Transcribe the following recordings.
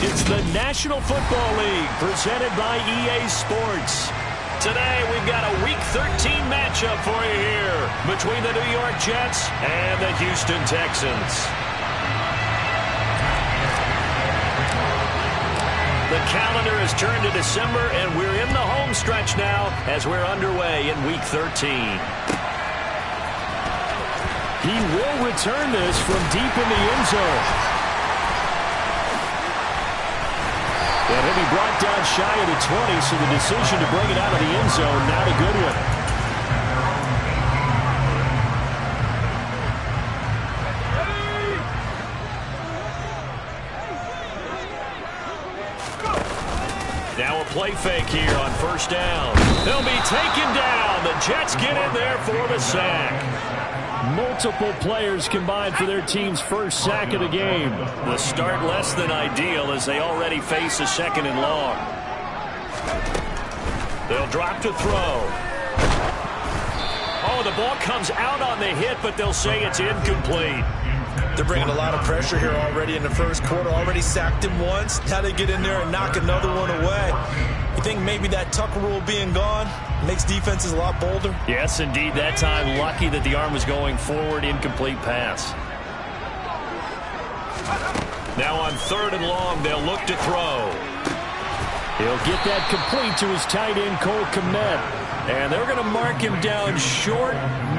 It's the National Football League presented by EA Sports. Today, we've got a Week 13 matchup for you here between the New York Jets and the Houston Texans. The calendar has turned to December, and we're in the home stretch now as we're underway in Week 13. He will return this from deep in the end zone. And he'll be brought down shy of the 20, so the decision to bring it out of the end zone, not a good one. Now a play fake here on first down. They'll be taken down. The Jets get in there for the sack. Multiple players combined for their team's first sack of the game. The start less than ideal as they already face a second and long. They'll drop to throw. Oh, the ball comes out on the hit, but they'll say it's incomplete. They're bringing a lot of pressure here already in the first quarter. Already sacked him once. Now they get in there and knock another one away. You think maybe that Tucker rule being gone makes defenses a lot bolder? Yes, indeed. That time, lucky that the arm was going forward. Incomplete pass. Now on third and long, they'll look to throw. He'll get that complete to his tight end, Cole Kmet. And they're going to mark him down short,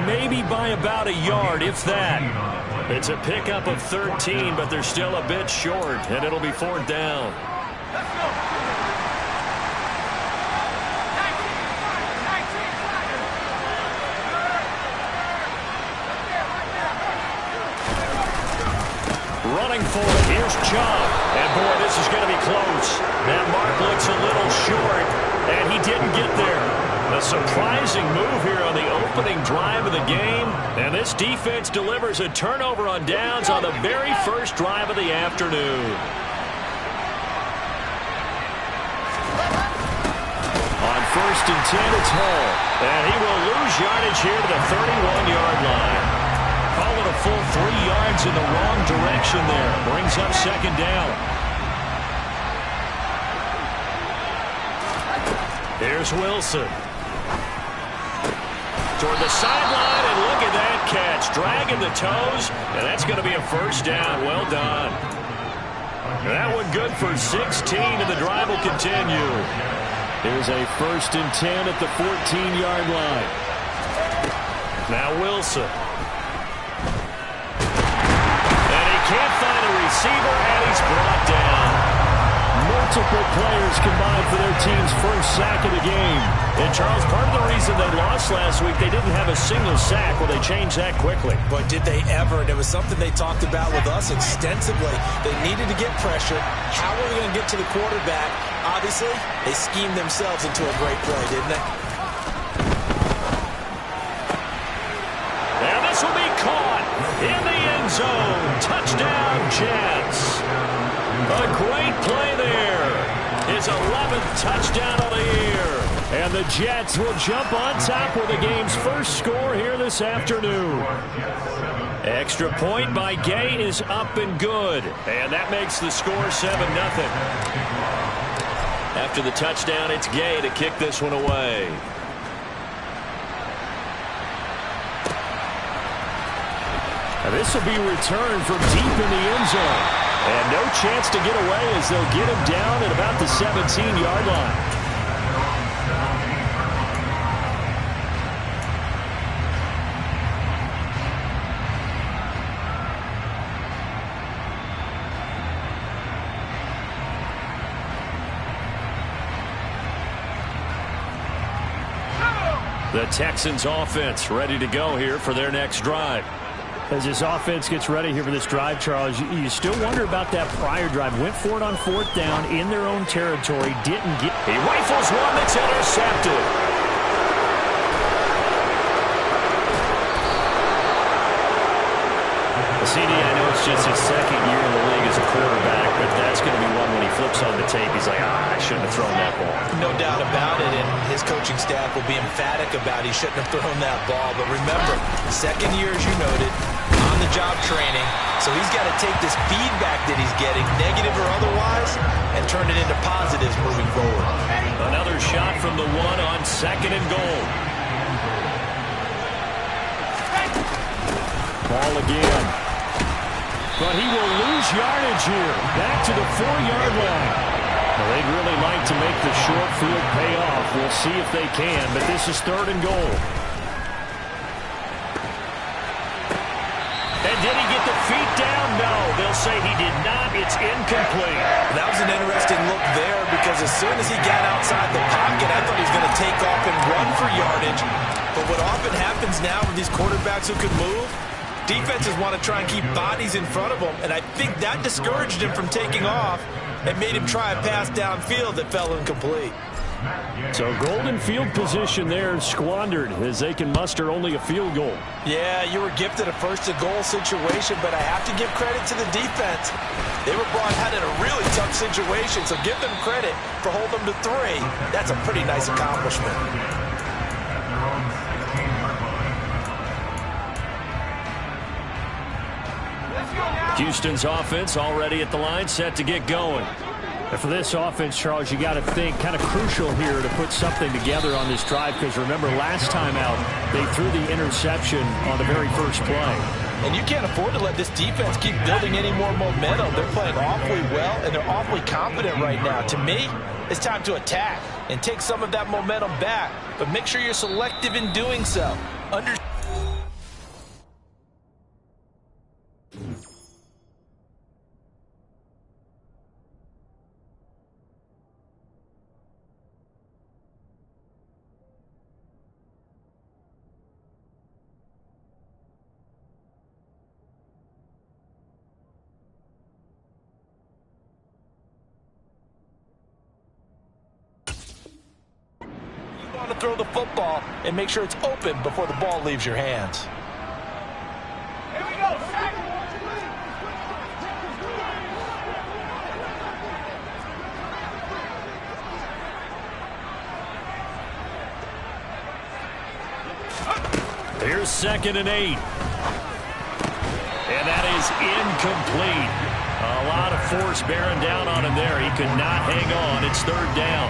maybe by about a yard, if that. It's a pickup of 13, but they're still a bit short, and it'll be fourth down. Running for it, here's Chubb. And boy, this is going to be close. That mark looks a little short, and he didn't get there. A surprising move here on the opening drive of the game. And this defense delivers a turnover on downs on the very first drive of the afternoon. On first and 10, it's Hall. And he will lose yardage here to the 31-yard line. Call it a full 3 yards in the wrong direction there. Brings up second down. Here's Wilson. Toward the sideline, and look at that catch. Dragging the toes, and that's going to be a first down. Well done. That one good for 16, and the drive will continue. Here's a first and 10 at the 14-yard line. Now Wilson. And he can't find a receiver, and he's brought down. Multiple players combined for their team's first sack of the game. And, Charles, part of the reason they lost last week, they didn't have a single sack. Well, they changed that quickly. But did they ever? There was something they talked about with us extensively. They needed to get pressure. How are they going to get to the quarterback? Obviously, they schemed themselves into a great play, didn't they? And this will be caught in the end zone. Touchdown, Jets. A great play there. His 11th touchdown of the year. And the Jets will jump on top with the game's first score here this afternoon. Extra point by Gay is up and good. And that makes the score 7-0. After the touchdown, it's Gay to kick this one away. And this will be returned from deep in the end zone. And no chance to get away as they'll get him down at about the 17-yard line. The Texans offense ready to go here for their next drive. As this offense gets ready here for this drive, Charles, you still wonder about that prior drive. Went for it on fourth down in their own territory. Didn't get. He rifles one that's intercepted. CD, I know it's just his second year in the league as a quarterback, but that's going to be one when he flips on the tape. He's like, I shouldn't have thrown that ball. No doubt about it, and his coaching staff will be emphatic about he shouldn't have thrown that ball. But remember, second year, as you noted, on on-the-job training, so he's got to take this feedback that he's getting, negative or otherwise, and turn it into positives moving forward. Another shot from the one on 2nd and goal. Ball again. But he will lose yardage here. Back to the 4-yard line. Well, they'd really like to make the short field pay off. We'll see if they can, but this is 3rd and goal. And did he get the feet down? No, they'll say he did not. It's incomplete. That was an interesting look there because as soon as he got outside the pocket, I thought he was going to take off and run for yardage. But what often happens now with these quarterbacks who can move, defenses want to try and keep bodies in front of them, and I think that discouraged him from taking off and made him try a pass downfield that fell incomplete. So golden field position there squandered as they can muster only a field goal. Yeah, you were gifted a 1st-and-goal situation, but I have to give credit to the defense. They were brought out in a really tough situation, so give them credit for holding them to 3. That's a pretty nice accomplishment. Houston's offense already at the line, set to get going. And for this offense, Charles, you got to think kind of crucial here to put something together on this drive because remember last time out they threw the interception on the very first play. And you can't afford to let this defense keep building any more momentum. They're playing awfully well and they're awfully confident right now. To me, it's time to attack and take some of that momentum back, but make sure you're selective in doing so. To throw the football and make sure it's open before the ball leaves your hands. Here we go. Here's 2nd and 8. And that is incomplete. A lot of force bearing down on him there. He could not hang on. It's 3rd down.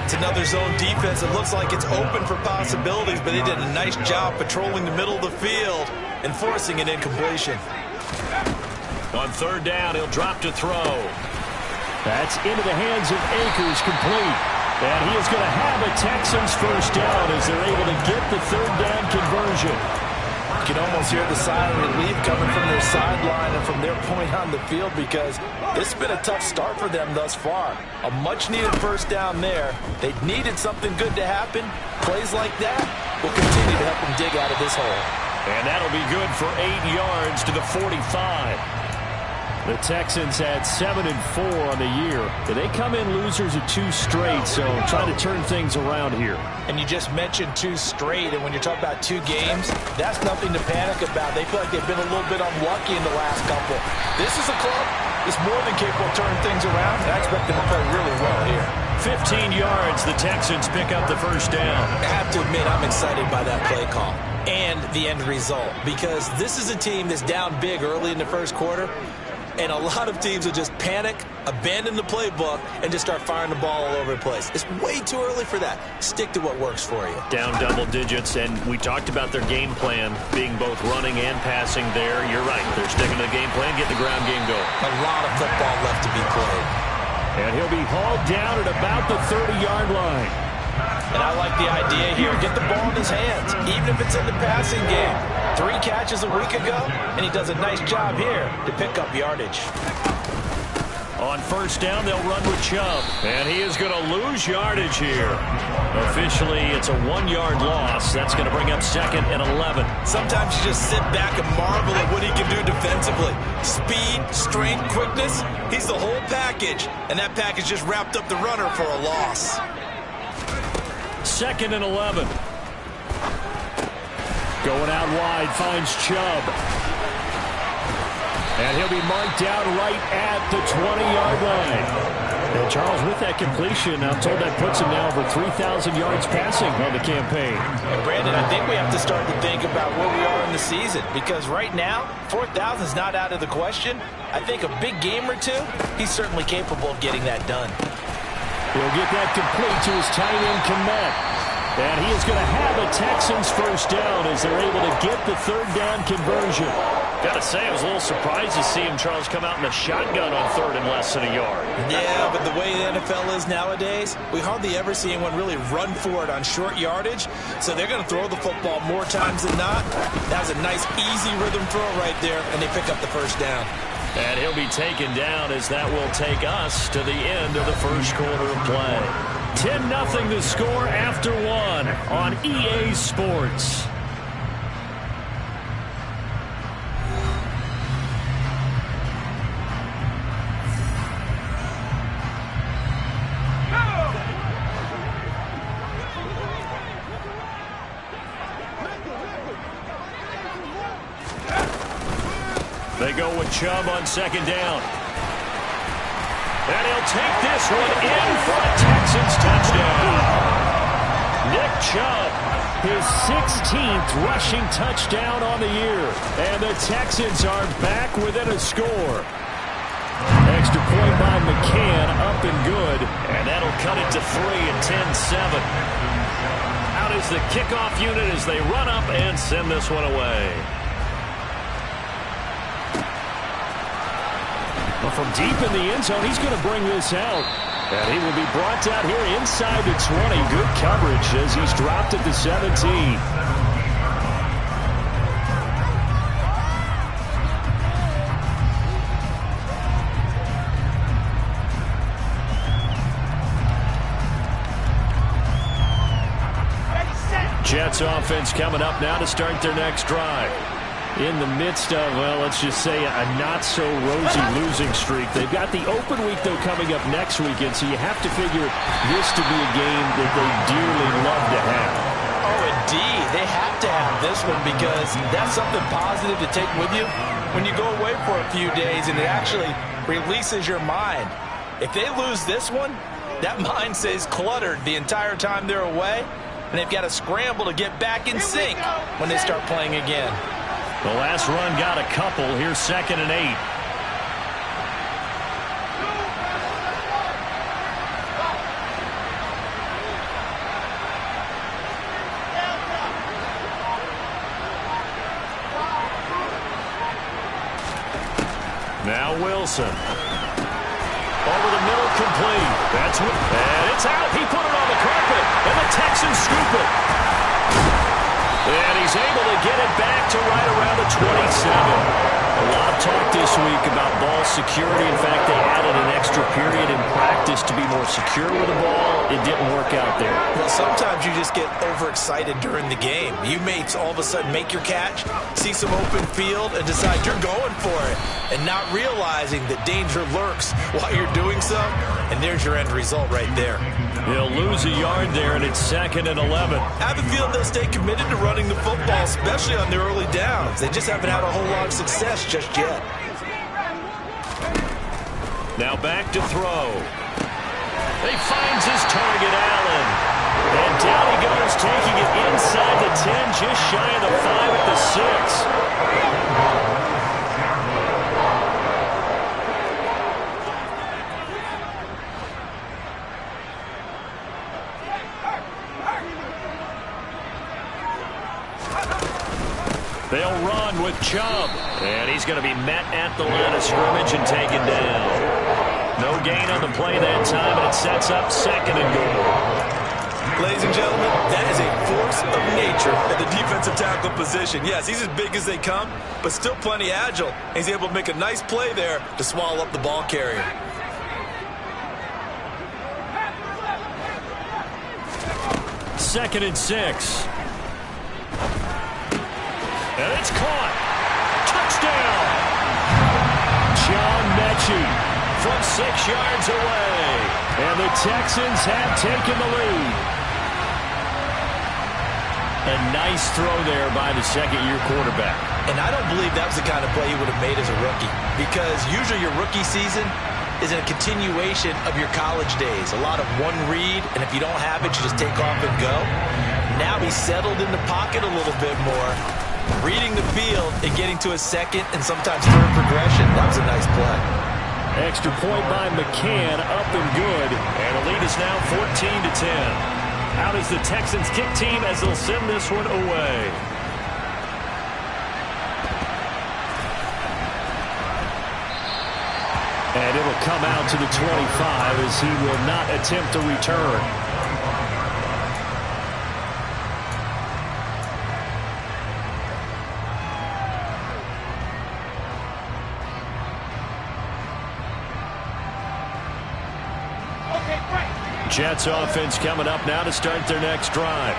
It's another zone defense. It looks like it's open for possibilities, but they did a nice job patrolling the middle of the field and forcing an incompletion. On 3rd down, he'll drop to throw. That's into the hands of Akers, complete. And he is going to have a Texans 1st down as they're able to get the 3rd down conversion. You can almost hear the silent relief coming from their sideline and from their point on the field because this has been a tough start for them thus far. A much-needed 1st down there. They needed something good to happen. Plays like that will continue to help them dig out of this hole. And that'll be good for 8 yards to the 45. The Texans had 7-4 on the year. They come in losers of 2 straight, so trying to turn things around here. And you just mentioned 2 straight, and when you're talking about 2 games, that's nothing to panic about. They feel like they've been a little bit unlucky in the last couple. This is a club that's more than capable of turning things around, and I expect them to play really well here. 15 yards, the Texans pick up the 1st down. I have to admit, I'm excited by that play call and the end result because this is a team that's down big early in the 1st quarter. And a lot of teams will just panic, abandon the playbook, and just start firing the ball all over the place. It's way too early for that. Stick to what works for you. Down double digits, and we talked about their game plan being both running and passing there. You're right. They're sticking to the game plan, getting the ground game going. A lot of football left to be played. And he'll be hauled down at about the 30-yard line. And I like the idea here. Get the ball in his hands, even if it's in the passing game. 3 catches a week ago, and he does a nice job here to pick up yardage. On 1st down, they'll run with Chubb. And he is going to lose yardage here. Officially, it's a 1-yard loss. That's going to bring up 2nd and 11. Sometimes you just sit back and marvel at what he can do defensively. Speed, strength, quickness. He's the whole package. And that package just wrapped up the runner for a loss. 2nd and 11. Going out wide, finds Chubb. And he'll be marked down right at the 20-yard line. And Charles, with that completion, I'm told that puts him now over 3,000 yards passing on the campaign. And Brandon, I think we have to start to think about where we are in the season, because right now, 4,000 is not out of the question. I think a big game or two, he's certainly capable of getting that done. He'll get that complete to his tight end, Komet. And he is going to have a Texans first down as they're able to get the third down conversion. Got to say, I was a little surprised to see him, Charles, come out in a shotgun on third and less than a yard. Yeah, but the way the NFL is nowadays, we hardly ever see anyone really run for it on short yardage. So they're going to throw the football more times than not. That was a nice, easy rhythm throw right there, and they pick up the first down. And he'll be taken down as that will take us to the end of the first quarter of play. 10-0 the score after one on EA Sports. They go with Chubb on second down. And he'll take this one in for a Texans touchdown. Nick Chubb, his 16th rushing touchdown on the year. And the Texans are back within a score. Extra point by McCann, up and good. And that'll cut it to 3 at 10-7. Out is the kickoff unit as they run up and send this one away. But from deep in the end zone, he's going to bring this out. And he will be brought down here inside the 20. Good coverage as he's dropped at the 17. Jets offense coming up now to start their next drive. In the midst of, well, let's just say a not-so-rosy losing streak. They've got the open week, though, coming up next weekend, so you have to figure this to be a game that they dearly love to have. Oh, indeed. They have to have this one because that's something positive to take with you when you go away for a few days, and it actually releases your mind. If they lose this one, that mind stays cluttered the entire time they're away, and they've got to scramble to get back in sync when they start playing again. The last run got a couple. Here's 2nd and 8. Now Wilson. Over the middle, complete. That's what, and it's out. He put it on the carpet, and the Texans scoop it. And he's able to get it back to right around the 27. A lot of talk this week about ball security. In fact, they added an extra period in practice to be more secure with the ball. It didn't work out there. Well, sometimes you just get overexcited during the game. You may all of a sudden make your catch, see some open field, and decide you're going for it, and not realizing that danger lurks while you're doing so. And there's your end result right there. They'll lose a yard there, and it's 2nd and 11. I have a feeling they'll stay committed to running the football, especially on their early downs. They just haven't had a whole lot of success just yet. Now back to throw. He finds his target, Allen. And down he goes, taking it inside the 10, just shy of the 5 at the 6. They'll run with Chubb. And he's going to be met at the line of scrimmage and taken down. No gain on the play that time, and it sets up 2nd and goal. Ladies and gentlemen, that is a force of nature at the defensive tackle position. Yes, he's as big as they come, but still plenty agile. He's able to make a nice play there to swallow up the ball carrier. Second and 6. And it's caught. Touchdown. John Mechie from 6 yards away. And the Texans have taken the lead. A nice throw there by the second-year quarterback. And I don't believe that was the kind of play he would have made as a rookie, because usually your rookie season, is a continuation of your college days. A lot of one read, and if you don't have it, you just take off and go. Now he's settled in the pocket a little bit more, reading the field and getting to a second and sometimes third progression. That was a nice play. Extra point by McCann, up and good. And the lead is now 14-10. Out is the Texans kick team as they'll send this one away. And it'll come out to the 25 as he will not attempt a return. Jets offense coming up now to start their next drive.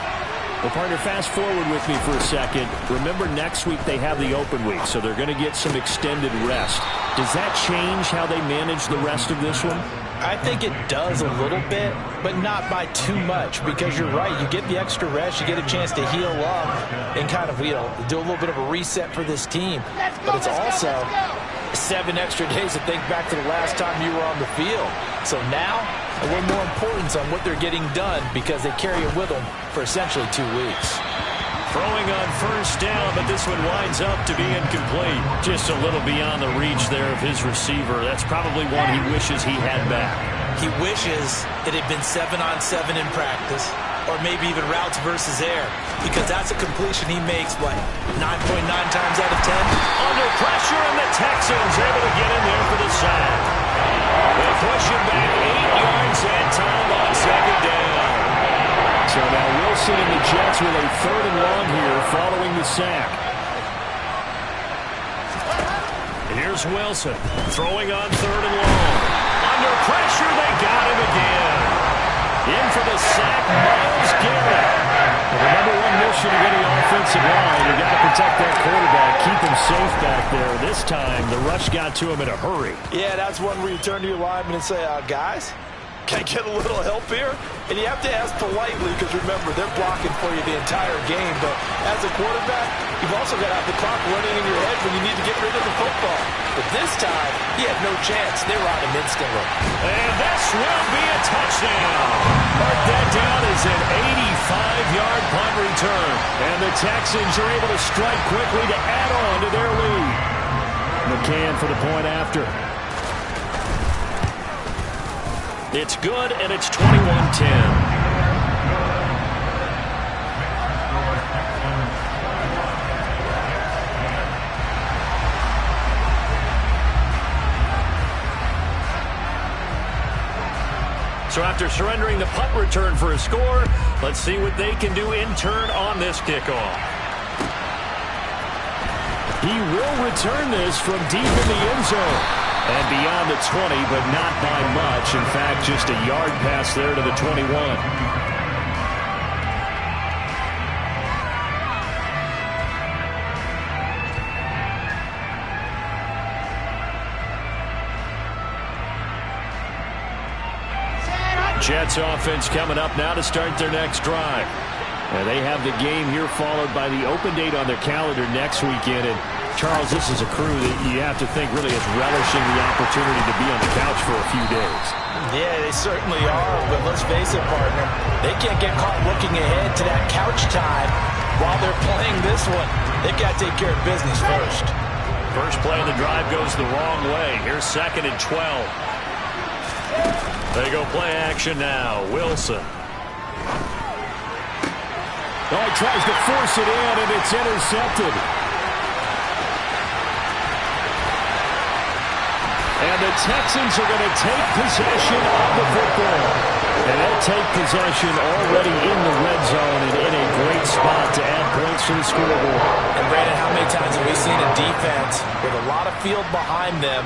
Well, partner, fast forward with me for a second. Remember, next week they have the open week, so they're going to get some extended rest. Does that change how they manage the rest of this one? I think it does a little bit, but not by too much, because you're right. You get the extra rest, you get a chance to heal up and kind of, do a little bit of a reset for this team. But it's also 7 extra days to think back to the last time you were on the field. So now, a little more importance on what they're getting done because they carry it with them for essentially 2 weeks. Throwing on first down, but this one winds up to be incomplete. Just a little beyond the reach there of his receiver. That's probably one he wishes he had back. He wishes it had been 7-on-7 in practice, or maybe even routes versus air, because that's a completion he makes, 9.9 times out of 10? Under pressure, and the Texans able to get in there for the sack. They push him back 8 yards and time on second down. So now Wilson and the Jets with a 3rd and long here following the sack. Here's Wilson throwing on 3rd and long. Under pressure, they got him again. In for the sack, Myles Garrett. Well, the number one mission of any offensive line, you got to protect that quarterback, keep him safe back there. This time, the rush got to him in a hurry. Yeah, that's one where you turn to your lineman and say, guys, can I get a little help here? And you have to ask politely because, remember, they're blocking for you the entire game. But as a quarterback, you've also got to have the clock running in your head when you need to get rid of the football. But this time, he had no chance. They were on him instantly. And this will be a touchdown. Mark that down as an 85-yard punt return. And the Texans are able to strike quickly to add on to their lead. McCann for the point after. It's good, and it's 21-10. So after surrendering the punt return for a score, let's see what they can do in turn on this kickoff. He will return this from deep in the end zone. And beyond the 20, but not by much. In fact, just a yard pass there to the 21. Jets offense coming up now to start their next drive. And they have the game here followed by the open date on their calendar next weekend. And Charles, this is a crew that you have to think really is relishing the opportunity to be on the couch for a few days. Yeah, they certainly are, but let's face it, partner. They can't get caught looking ahead to that couch time while they're playing this one. They've got to take care of business first. First play of the drive goes the wrong way. Here's 2nd and 12. They go play action now. Wilson. Oh, he tries to force it in, and it's intercepted. And the Texans are going to take possession of the football. And they'll take possession already in the red zone and in a great spot to add points to the scoreboard. And Brandon, how many times have we seen a defense with a lot of field behind them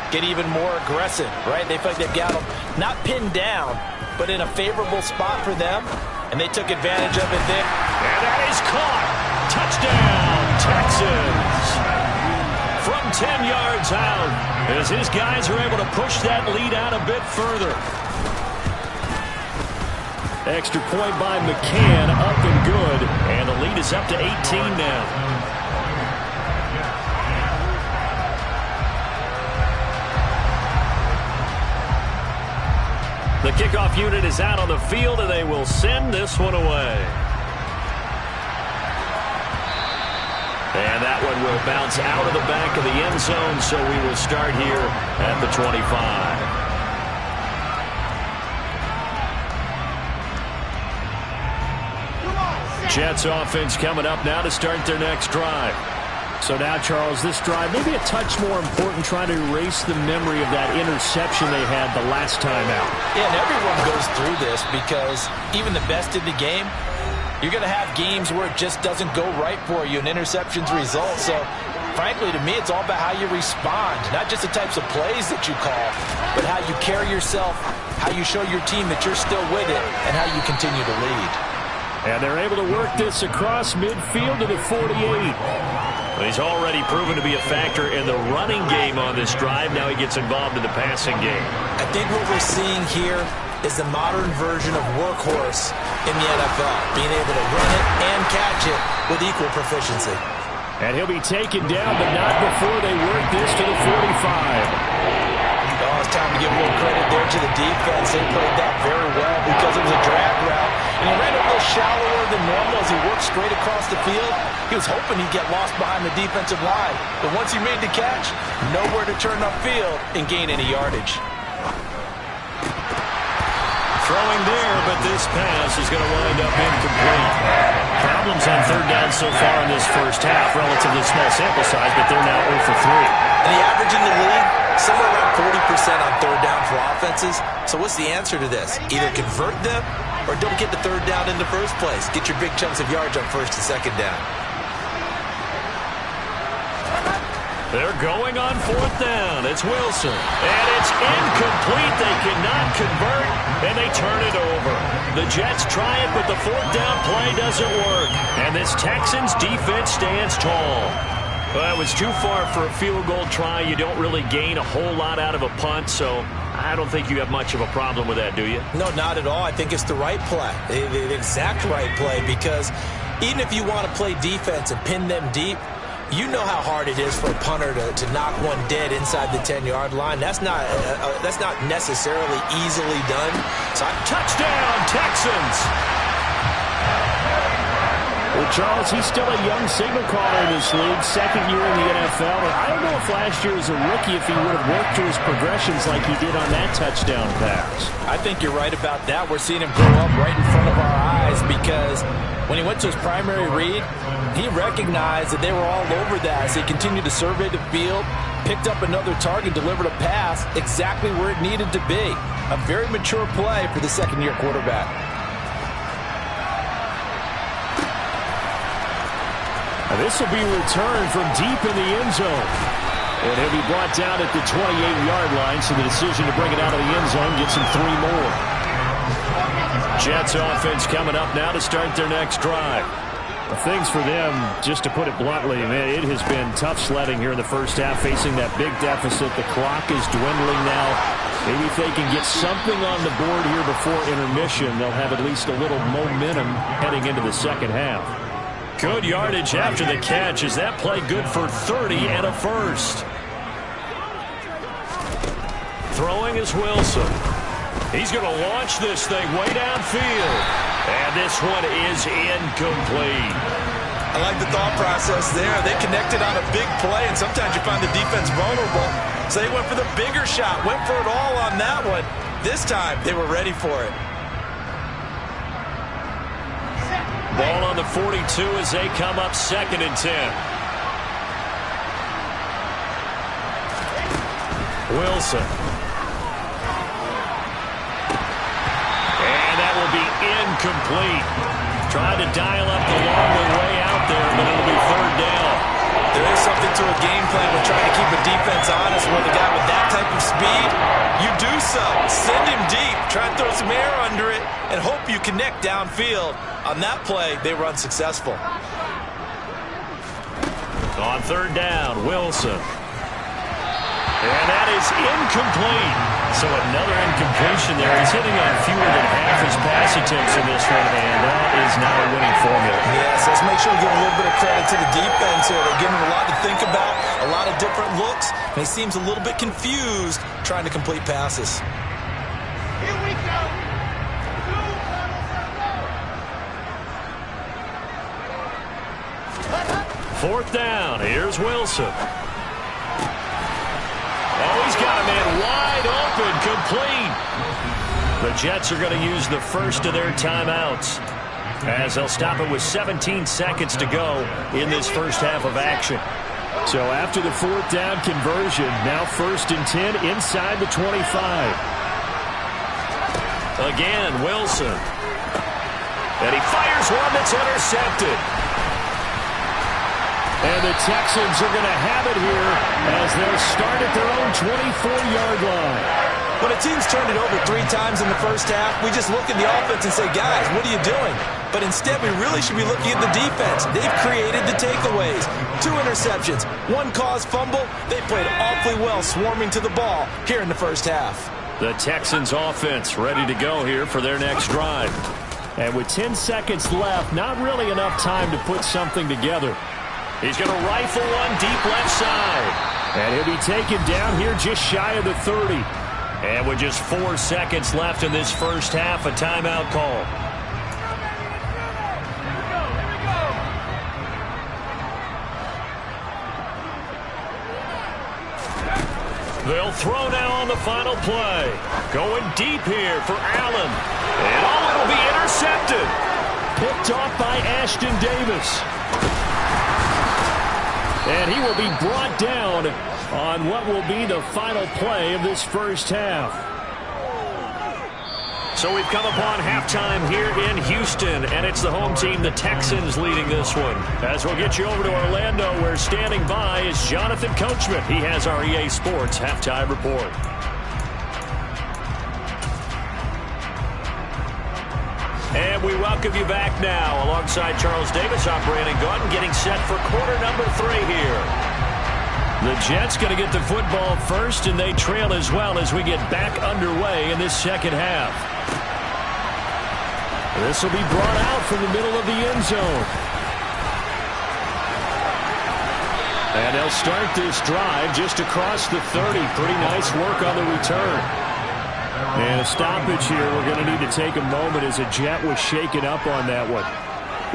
get even more aggressive, right? They feel like they've got them not pinned down, but in a favorable spot for them. And they took advantage of it there. And that is caught. Touchdown, Texans. From 10 yards out, as his guys are able to push that lead out a bit further. Extra point by McCann, up and good. And the lead is up to 18 now. The kickoff unit is out on the field, and they will send this one away. And that one will bounce out of the back of the end zone, so we will start here at the 25. Jets offense coming up now to start their next drive. So now, Charles, this drive maybe a touch more important, trying to erase the memory of that interception they had the last time out. Yeah, and everyone goes through this because even the best in the game, you're going to have games where it just doesn't go right for you, and interceptions result. So, frankly, to me, it's all about how you respond, not just the types of plays that you call, but how you carry yourself, how you show your team that you're still with it, and how you continue to lead. And they're able to work this across midfield to the 48. He's already proven to be a factor in the running game on this drive. Now he gets involved in the passing game. I think what we're seeing here is the modern version of workhorse in the NFL, being able to run it and catch it with equal proficiency. And he'll be taken down, but not before they work this to the 45. Oh, it's time to give a little credit there to the defense. They played that very well because it was a drag route. And he ran a little shallower than normal as he worked straight across the field. He was hoping he'd get lost behind the defensive line. But once he made the catch, nowhere to turn upfield and gain any yardage. Throwing there, but this pass is going to wind up incomplete. Problems on third down so far in this first half. Relatively small sample size, but they're now 0 for 3. And the average in the league, somewhere around 40% on third down for offenses. So what's the answer to this? Either convert them or don't get the third down in the first place. Get your big chunks of yards on first and second down. They're going on fourth down. It's Wilson. And it's incomplete. They cannot convert, and they turn it over. The Jets try it, but the fourth down play doesn't work. And this Texans defense stands tall. Well, it was too far for a field goal try. You don't really gain a whole lot out of a punt, so I don't think you have much of a problem with that, do you? No, not at all. I think it's the right play, the exact right play, because even if you want to play defense and pin them deep, you know how hard it is for a punter to knock one dead inside the 10-yard line. That's not necessarily easily done. So touchdown, Texans! Well, Charles, he's still a young signal caller in this league, second year in the NFL. And I don't know if last year as a rookie, if he would have worked through his progressions like he did on that touchdown pass. I think you're right about that. We're seeing him grow up right in front of our eyes because when he went to his primary read, he recognized that they were all over that as he continued to survey the field, picked up another target, delivered a pass exactly where it needed to be. A very mature play for the second-year quarterback. This will be returned from deep in the end zone. And he'll be brought down at the 28-yard line, so the decision to bring it out of the end zone gets him 3 more. Jets offense coming up now to start their next drive. Things for them, just to put it bluntly, man, it has been tough sledding here in the first half, facing that big deficit. The clock is dwindling now. Maybe if they can get something on the board here before intermission, they'll have at least a little momentum heading into the second half. Good yardage after the catch. Is that play good for 30 and a first? Throwing is Wilson. He's going to launch this thing way downfield. And this one is incomplete. I like the thought process there. They connected on a big play, and sometimes you find the defense vulnerable. So they went for the bigger shot, went for it all on that one. This time, they were ready for it. Ball on the 42 as they come up 2nd and 10. Wilson. And that will be incomplete. Trying to dial up the long way out there, but it'll be 3rd down. There is something to a game plan when trying to keep a defense honest. With a guy with that type of speed, you do so. Send him deep. Try and throw some air under it and hope you connect downfield. On that play, they were unsuccessful. On 3rd down, Wilson. And that is incomplete. So another incompletion there. He's hitting on fewer than half his pass attempts in this one, and that is not a winning formula. Yes, let's make sure we give a little bit of credit to the defense here. They're giving him a lot to think about, a lot of different looks, and he seems a little bit confused trying to complete passes. Here we go. 4th down. Here's Wilson. Oh, he's got a man wide open, complete. The Jets are going to use the first of their timeouts, as they'll stop it with 17 seconds to go in this first half of action. So after the 4th down conversion, now 1st and 10 inside the 25. Again, Wilson. And he fires one that's intercepted. And the Texans are going to have it here as they'll start at their own 24-yard line. When a team's turned it over 3 times in the first half, we just look at the offense and say, guys, what are you doing? But instead, we really should be looking at the defense. They've created the takeaways. 2 interceptions, 1 caused fumble. They played awfully well swarming to the ball here in the first half. The Texans offense ready to go here for their next drive. And with 10 seconds left, not really enough time to put something together. He's going to rifle one deep left side. And he'll be taken down here just shy of the 30. And with just 4 seconds left in this first half, a timeout call. They'll throw now on the final play. Going deep here for Allen. And it'll be intercepted. Picked off by Ashton Davis. And he will be brought down on what will be the final play of this first half. So we've come upon halftime here in Houston, and it's the home team, the Texans, leading this one. As we'll get you over to Orlando, where standing by is Jonathan Coachman. He has our EA Sports halftime report. And we welcome you back now alongside Charles Davis. I'm Brandon Gaudin, getting set for quarter number 3 here. The Jets going to get the football first, and they trail as well as we get back underway in this second half. This will be brought out from the middle of the end zone. And they'll start this drive just across the 30. Pretty nice work on the return. And a stoppage here. We're going to need to take a moment as a Jet was shaken up on that one.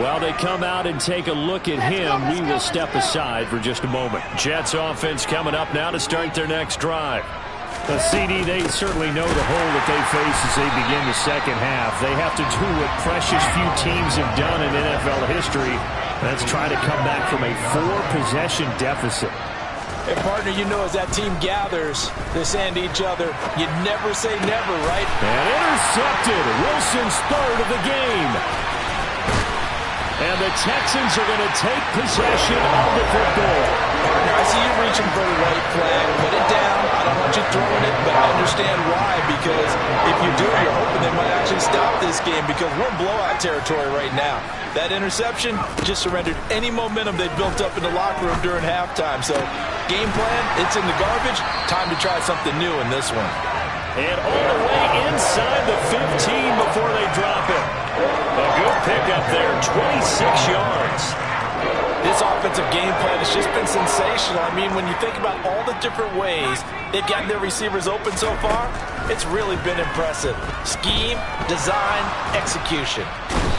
While they come out and take a look at him, we will step aside for just a moment. Jets offense coming up now to start their next drive. The CD, they certainly know the hole that they face as they begin the second half. They have to do what precious few teams have done in NFL history. That's try to come back from a 4-possession deficit. And partner, you know, as that team gathers, they sand each other. You never say never, right? And intercepted. Wilson's 3rd of the game. And the Texans are going to take possession of the football. Partner, I see you reaching for the white flag. Put it down. I don't want you throwing it, but I understand why. Because if you do, you're hoping they might actually stop this game, because we're in blowout territory right now. That interception just surrendered any momentum they built up in the locker room during halftime. So, game plan, it's in the garbage. Time to try something new in this one. And all the way inside the 15 before they drop it. A good pickup there, 26 yards. This offensive game plan has just been sensational. I mean, when you think about all the different ways they've gotten their receivers open so far, it's really been impressive. Scheme, design, execution.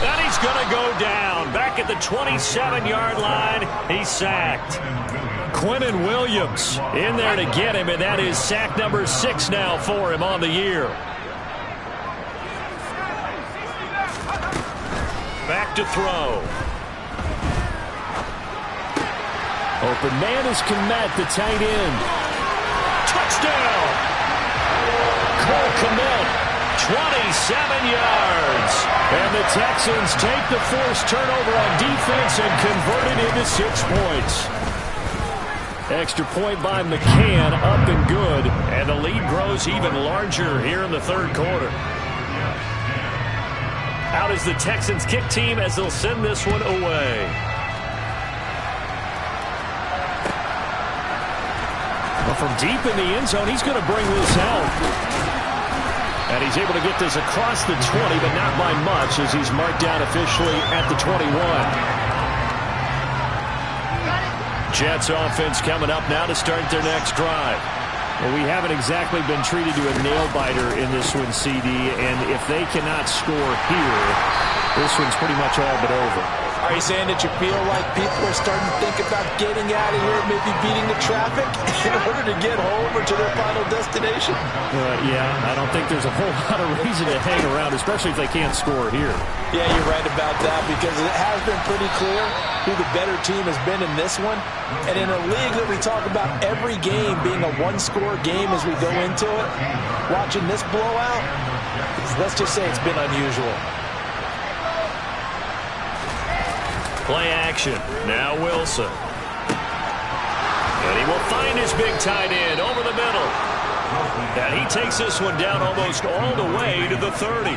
And he's going to go down. Back at the 27-yard line, he's sacked. Quentin Williams in there to get him, and that is sack number 6 now for him on the year. Back to throw. Open man is Kmet, the tight end. Touchdown! Cole Kmet, 27 yards. And the Texans take the forced turnover on defense and convert it into 6 points. Extra point by McCann, up and good. And the lead grows even larger here in the 3rd quarter. Out is the Texans kick team as they'll send this one away. Well, from deep in the end zone, he's going to bring this out. And he's able to get this across the 20, but not by much, as he's marked down officially at the 21. Jets offense coming up now to start their next drive. Well, we haven't exactly been treated to a nail-biter in this one, CD, and if they cannot score here, This one's pretty much all but over. Are you saying that you feel like people are starting to think about getting out of here, maybe beating the traffic in order to get home or to their final destination? Yeah, I don't think there's a whole lot of reason to hang around, especially if they can't score here. Yeah, you're right about that, because it has been pretty clear who the better team has been in this one. And in a league that we talk about every game being a one-score game as we go into it, watching this blowout, let's just say it's been unusual. Play action. Now Wilson. And he will find his big tight end over the middle. And he takes this one down almost all the way to the 30.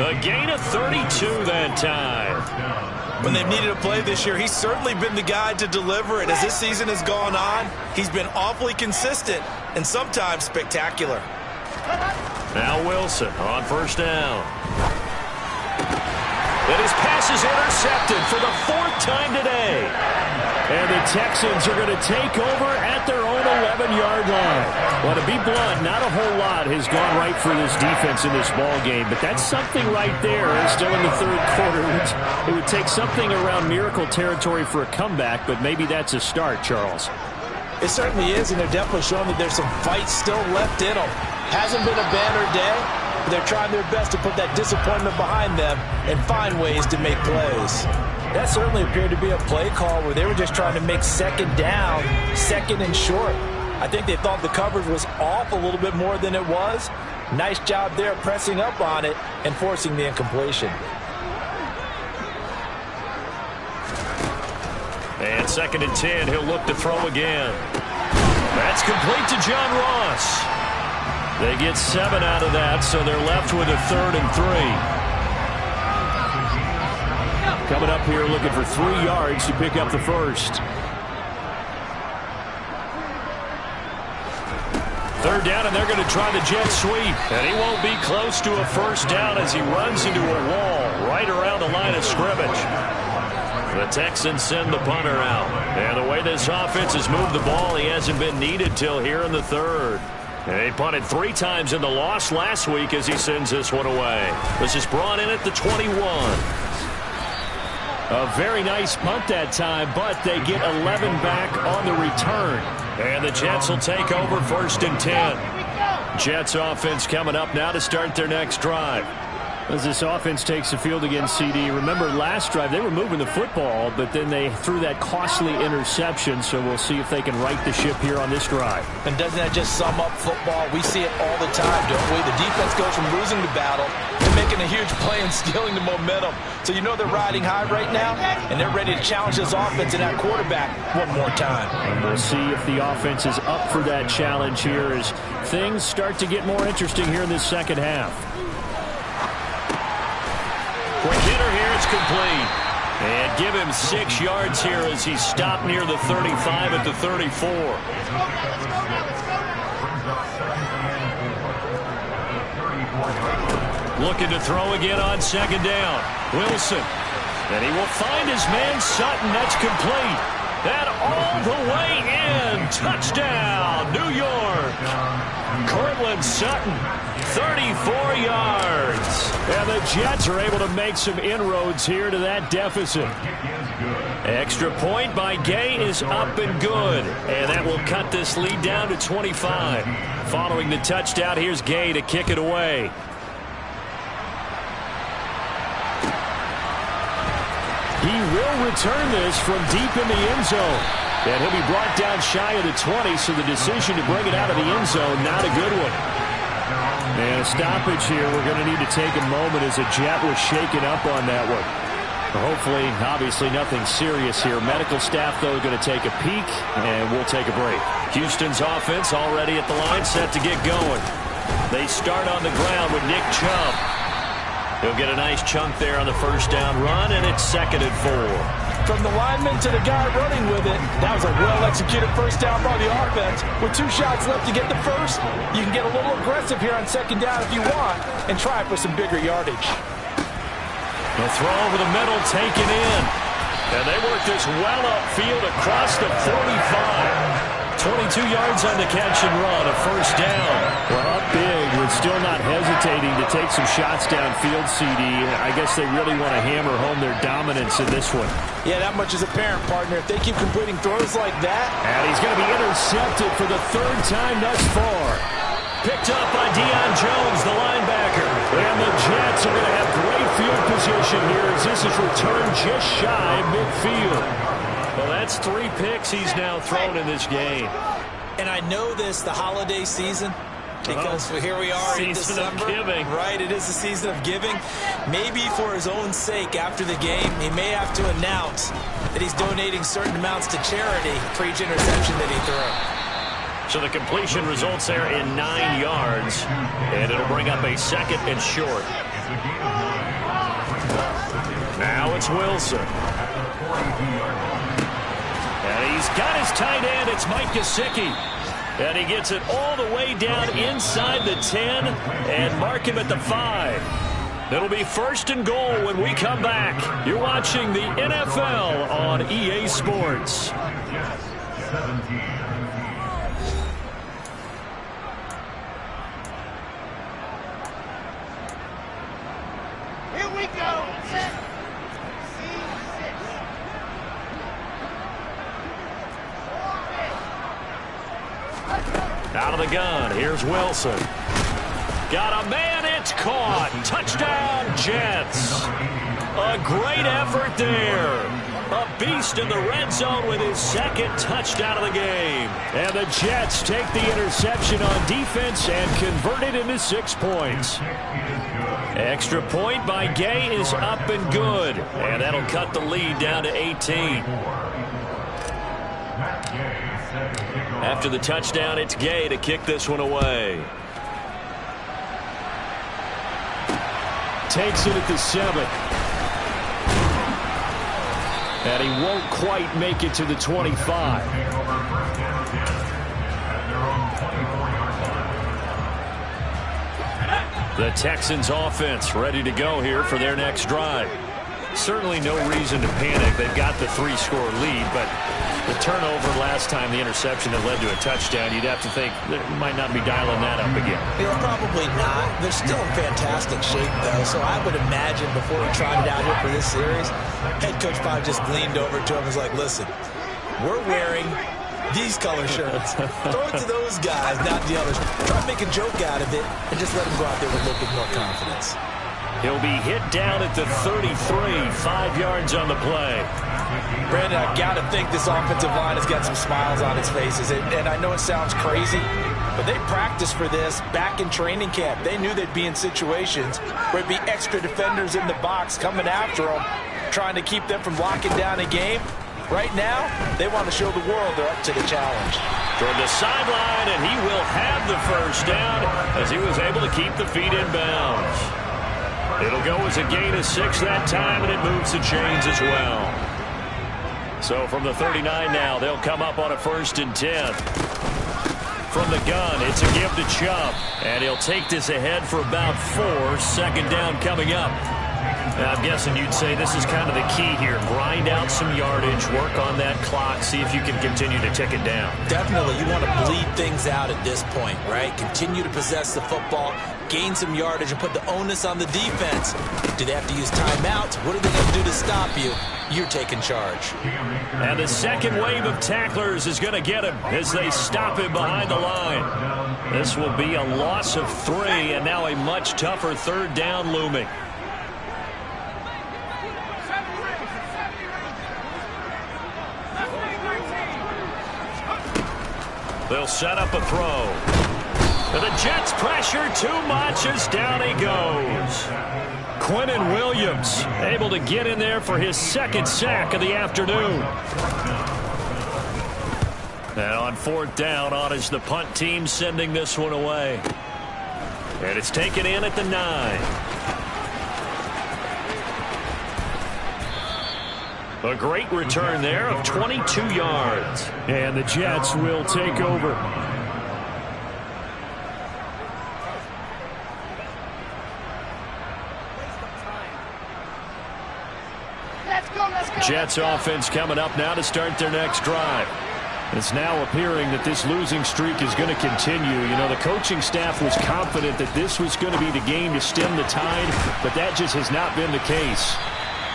A gain of 32 that time. When they've needed a play this year, he's certainly been the guy to deliver it. As this season has gone on, he's been awfully consistent and sometimes spectacular. Now Wilson on first down. And his pass is intercepted for the 4th time today. And the Texans are going to take over at their own 11-yard line. Well, to be blunt, not a whole lot has gone right for this defense in this ball game, but that's something right there. And still in the 3rd quarter, it would take something around miracle territory for a comeback, but maybe that's a start, Charles. It certainly is, and they're definitely showing that there's some fight still left in them. Hasn't been a banner day, but they're trying their best to put that disappointment behind them and find ways to make plays. That certainly appeared to be a play call where they were just trying to make second down, second and short. I think they thought the coverage was off a little bit more than it was. Nice job there pressing up on it and forcing the incompletion. And 2nd and 10, he'll look to throw again. That's complete to John Ross. They get 7 out of that, so they're left with a 3rd and 3. Coming up here looking for 3 yards to pick up the first. 3rd down, and they're going to try the jet sweep. And he won't be close to a first down as he runs into a wall right around the line of scrimmage. The Texans send the punter out. And the way this offense has moved the ball, he hasn't been needed till here in the 3rd. And he punted 3 times in the loss last week as he sends this one away. This is brought in at the 21. A very nice punt that time, but they get 11 back on the return. And the Jets will take over 1st and 10. Jets offense coming up now to start their next drive. As this offense takes the field against CD, remember last drive they were moving the football, but then they threw that costly interception, so we'll see if they can right the ship here on this drive. And doesn't that just sum up football? We see it all the time, don't we? The defense goes from losing the battle to making a huge play and stealing the momentum. So you know they're riding high right now, and they're ready to challenge this offense and that quarterback one more time. And we'll see if the offense is up for that challenge here as things start to get more interesting here in this second half. Quick hitter here, it's complete. And give him 6 yards here as he stopped near the 35 at the 34. Looking to throw again on 2nd down. Wilson. And he will find his man Sutton. That's complete. And all the way in. Touchdown, New York. Cortland Sutton, 34 yards. And the Jets are able to make some inroads here to that deficit. Extra point by Gay is up and good. And that will cut this lead down to 25. Following the touchdown, here's Gay to kick it away. He will return this from deep in the end zone. And he'll be brought down shy of the 20, so the decision to bring it out of the end zone, not a good one. And a stoppage here. We're going to need to take a moment as a Jet was shaken up on that one. Hopefully, obviously, nothing serious here. Medical staff, though, going to take a peek, and we'll take a break. Houston's offense already at the line, set to get going. They start on the ground with Nick Chubb. He'll get a nice chunk there on the first down run, and it's 2nd and 4. From the lineman to the guy running with it, that was a well-executed first down by the offense. With 2 shots left to get the first, you can get a little aggressive here on 2nd down if you want and try for some bigger yardage. The throw over the middle taken in. And they work this well upfield across the 45. 22 yards on the catch and run, a first down. Well, up big We're still not hesitating to take some shots downfield, CD. I guess they really want to hammer home their dominance in this one. Yeah, that much is apparent, partner. If they keep completing throws like that. And he's going to be intercepted for the third time thus far. Picked up by Deion Jones, the linebacker. And the Jets are going to have great field position here as this is returned just shy of midfield. Well, that's 3 picks he's now thrown in this game. And I know this, the holiday season, because here we are in December. Season of giving. Right, it is the season of giving. Maybe for his own sake after the game, he may have to announce that he's donating certain amounts to charity for each interception that he threw. So the completion results there in 9 yards, and it'll bring up a 2nd and short. Now it's Wilson. And he's got his tight end. It's Mike Gesicki. And he gets it all the way down inside the 10 and mark him at the 5. It'll be 1st and goal when we come back. You're watching the NFL on EA Sports. Here we go. Set. Out of the gun, here's Wilson. Got a man, it's caught. Touchdown, Jets. A great effort there. A beast in the red zone with his 2nd touchdown of the game. And the Jets take the interception on defense and convert it into 6 points. Extra point by Gay is up and good. And that'll cut the lead down to 18. After the touchdown, it's Gay to kick this one away. Takes it at the 7. And he won't quite make it to the 25. The Texans offense ready to go here for their next drive. Certainly no reason to panic. They've got the 3-score lead, but the turnover last time, the interception that led to a touchdown, you'd have to think they might not be dialing that up again. Yeah, probably not. They're still in fantastic shape, though, so I would imagine before he trotted out here for this series, head coach probably just leaned over to him and was like, listen, we're wearing these color shirts. Throw it to those guys, not the others. Try to make a joke out of it and just let them go out there with a little bit more confidence. He'll be hit down at the 33, 5 yards on the play. Brandon, I've got to think this offensive line has got some smiles on its faces. And I know it sounds crazy, but they practiced for this back in training camp. They knew they'd be in situations where it'd be extra defenders in the box coming after them, trying to keep them from locking down a game. Right now, they want to show the world they're up to the challenge. Toward the sideline, and he will have the 1st down as he was able to keep the feet in bounds. It'll go as a gain of 6 that time, and it moves the chains as well. So from the 39 now, they'll come up on a 1st and 10. From the gun, it's a give to Chubb, and he'll take this ahead for about 4. 2nd down coming up. Now, I'm guessing you'd say this is kind of the key here. Grind out some yardage, work on that clock, see if you can continue to tick it down. Definitely. You want to bleed things out at this point, right? Continue to possess the football, gain some yardage, and put the onus on the defense. Do they have to use timeouts? What are they going to do to stop you? You're taking charge. And the 2nd wave of tacklers is going to get him as they stop him behind the line. This will be a loss of 3, and now a much tougher 3rd down looming. They'll set up a throw. And the Jets pressure too much as down he goes. Quinnen Williams able to get in there for his 2nd sack of the afternoon. And on 4th down, on is the punt team sending this one away. And it's taken in at the 9. A great return there of 22 yards. And the Jets will take over. Let's go, let's go. Jets offense coming up now to start their next drive. It's now appearing that this losing streak is going to continue. You know, the coaching staff was confident that this was going to be the game to stem the tide, but that just has not been the case.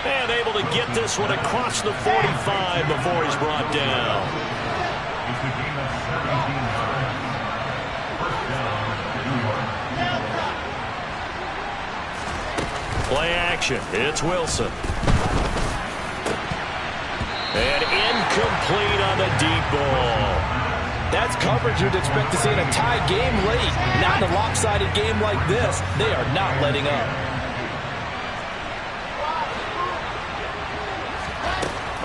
And able to get this one across the 45 before he's brought down. Play action. It's Wilson. And incomplete on the deep ball. That's coverage you'd expect to see in a tie game late. Not in a lopsided game like this. They are not letting up.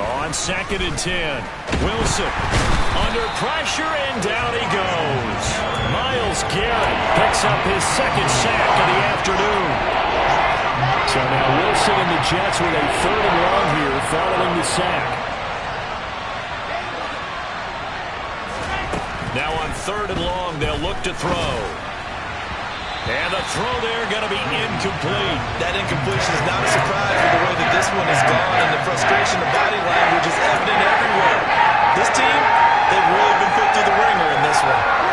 On 2nd and 10. Wilson under pressure, and down he goes. Myles Garrett picks up his 2nd sack of the afternoon. So now Wilson and the Jets with a 3rd and long here following the sack. Now on 3rd and long, they'll look to throw. And the throw there going to be incomplete. That incompletion is not a surprise with the way that this one has gone, and the frustration, the body language is evident everywhere. This team, they've really been put through the ringer in this one.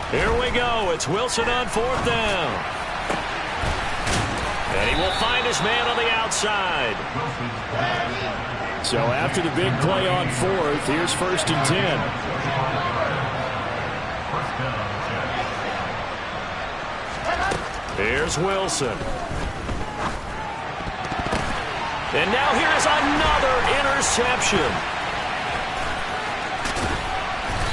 Here we go. It's Wilson on 4th down. And he will find his man on the outside. So after the big play on 4th, here's 1st and 10. Here's Wilson. And now here's another interception.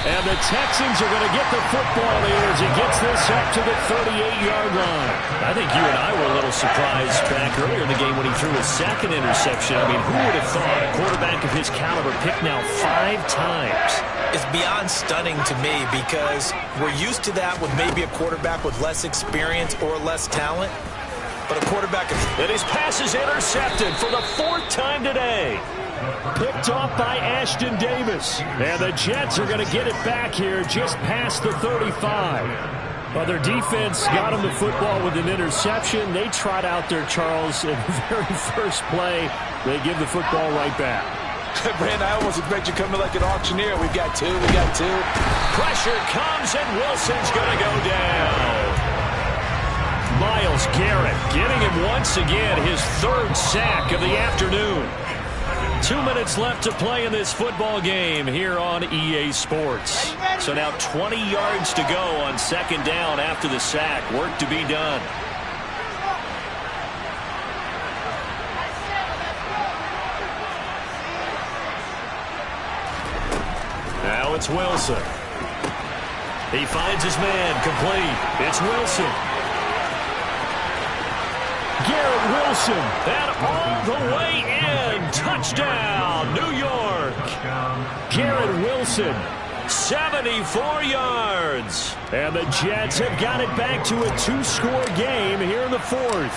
And the Texans are going to get the football here as he gets this up to the 38-yard line. I think you and I were a little surprised back earlier in the game when he threw his 2nd interception. I mean, who would have thought a quarterback of his caliber picked now 5 times? It's beyond stunning to me because we're used to that with maybe a quarterback with less experience or less talent. But a quarterback is... And his pass is intercepted for the 4th time today. Picked off by Ashton Davis. And the Jets are going to get it back here just past the 35. Well, their defense got him the football with an interception. They trot out there, Charles, in the very first play. They give the football right back. Brand, I almost expect you coming like an auctioneer. We've got two. Pressure comes, and Wilson's going to go down. Myles Garrett getting him once again his 3rd sack of the afternoon. 2 minutes left to play in this football game here on EA Sports. So now 20 yards to go on 2nd down after the sack. Work to be done. Now it's Wilson. He finds his man complete. It's Wilson. Garrett Wilson, and all the way in. Touchdown, New York. Garrett Wilson, 74 yards. And the Jets have got it back to a 2-score game here in the 4th.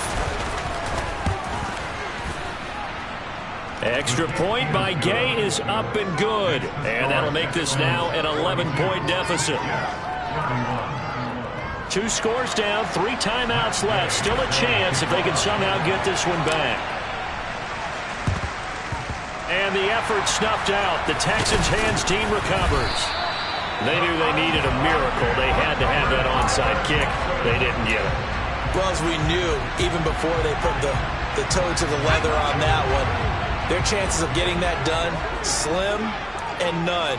Extra point by Gay is up and good. And that'll make this now an 11-point deficit. 2 scores down, 3 timeouts left. Still a chance if they can somehow get this one back. And the effort snuffed out. The Texans' hands team recovers. They knew they needed a miracle. They had to have that onside kick. They didn't get it. Well, as we knew, even before they put the toe to the leather on that one, their chances of getting that done, slim and none.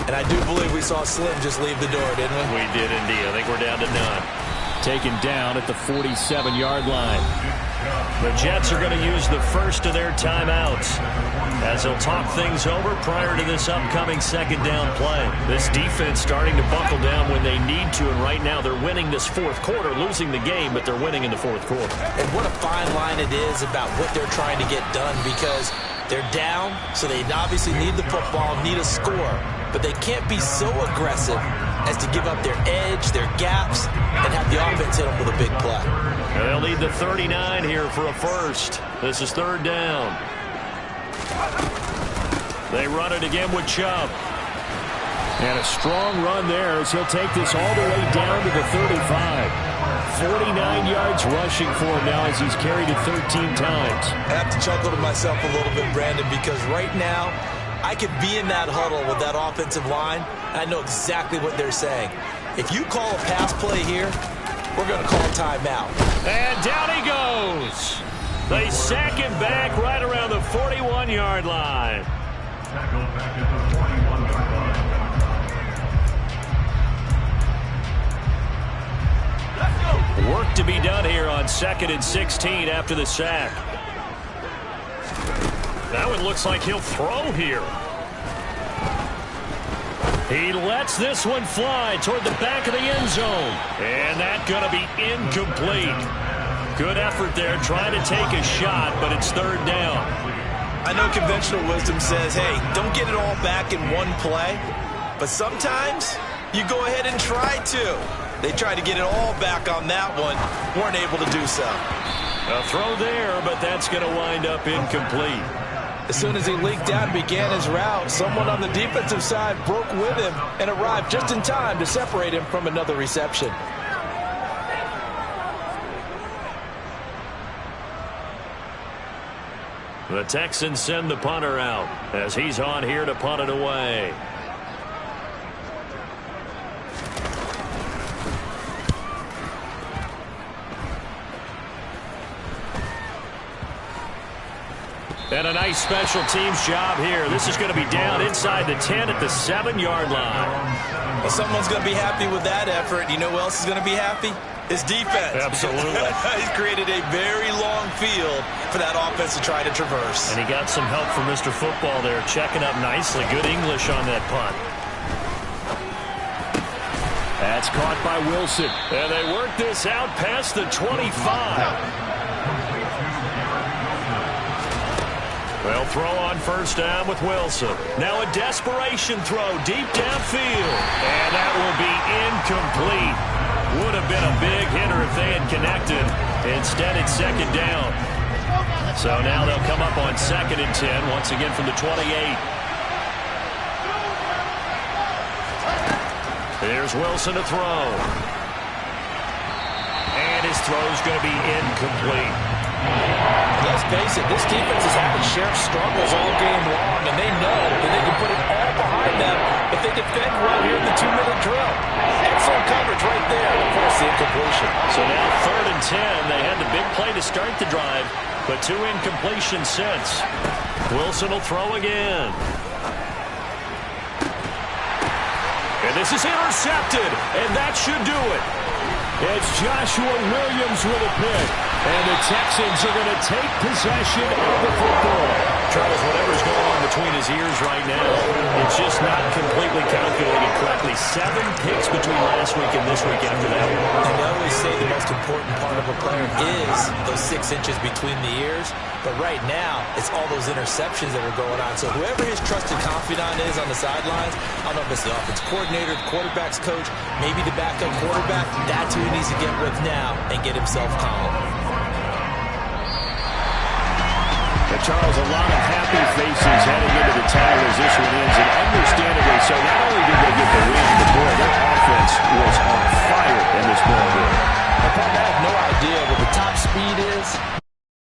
And I do believe we saw Slim just leave the door, didn't we? We did indeed. I think we're down to none. Taken down at the 47-yard line. The Jets are going to use the first of their timeouts as they'll talk things over prior to this upcoming 2nd down play. This defense starting to buckle down when they need to, and right now they're winning this 4th quarter, losing the game, but they're winning in the 4th quarter. And what a fine line it is about what they're trying to get done, because they're down, so they obviously need the football, need a score, but they can't be so aggressive as to give up their edge, their gaps, and have the offense hit them with a big play. And they'll need the 39 here for a first. This is 3rd down. They run it again with Chubb. And a strong run there as he'll take this all the way down to the 35. 49 yards rushing for him now as he's carried it 13 times. I have to chuckle to myself a little bit, Brandon, because right now I could be in that huddle with that offensive line, and I know exactly what they're saying. If you call a pass play here, we're going to call timeout. And down he goes. They sack him back right around the 41-yard line. Work to be done here on 2nd and 16 after the sack. Now it looks like he'll throw here. He lets this one fly toward the back of the end zone. And that's going to be incomplete. Good effort there trying to take a shot, but it's 3rd down. I know conventional wisdom says, hey, don't get it all back in one play. But sometimes you go ahead and try to. They tried to get it all back on that one. Weren't able to do so. A throw there, but that's going to wind up incomplete. As soon as he leaked out and began his route, someone on the defensive side broke with him and arrived just in time to separate him from another reception. The Texans send the punter out as he's on here to punt it away. And a nice special teams job here. This is going to be down inside the 10 at the 7-yard line. Well, someone's going to be happy with that effort. You know who else is going to be happy? His defense. Absolutely. He's created a very long field for that offense to try to traverse. And he got some help from Mr. Football there, checking up nicely. Good English on that punt. That's caught by Wilson. And they work this out past the 25. They'll throw on 1st down with Wilson. Now a desperation throw deep downfield. And that will be incomplete. Would have been a big hitter if they had connected. Instead, it's 2nd down. So now they'll come up on 2nd and 10, once again from the 28. Here's Wilson to throw. And his throw's going to be incomplete. Let's face it, this defense has had its share of struggles all game long, and they know that they can put it all behind them if they defend well here in the 2-minute drill. Excellent coverage right there to force the incompletion. So now 3rd and 10. They had the big play to start the drive, but 2 incompletions since. Wilson will throw again. And this is intercepted, and that should do it. It's Joshua Williams with a pick. And the Texans are going to take possession of the football. Charles, whatever's going on between his ears right now, it's just not completely calculated correctly. 7 picks between last week and this week after that. And I always say the most important part of a player is those 6 inches between the ears. But right now, it's all those interceptions that are going on. So whoever his trusted confidant is on the sidelines, I don't know if it's the offense coordinator, the quarterback's coach, maybe the backup quarterback, that's who he needs to get with now and get himself calm. Charles, a lot of happy faces heading into the time as this one is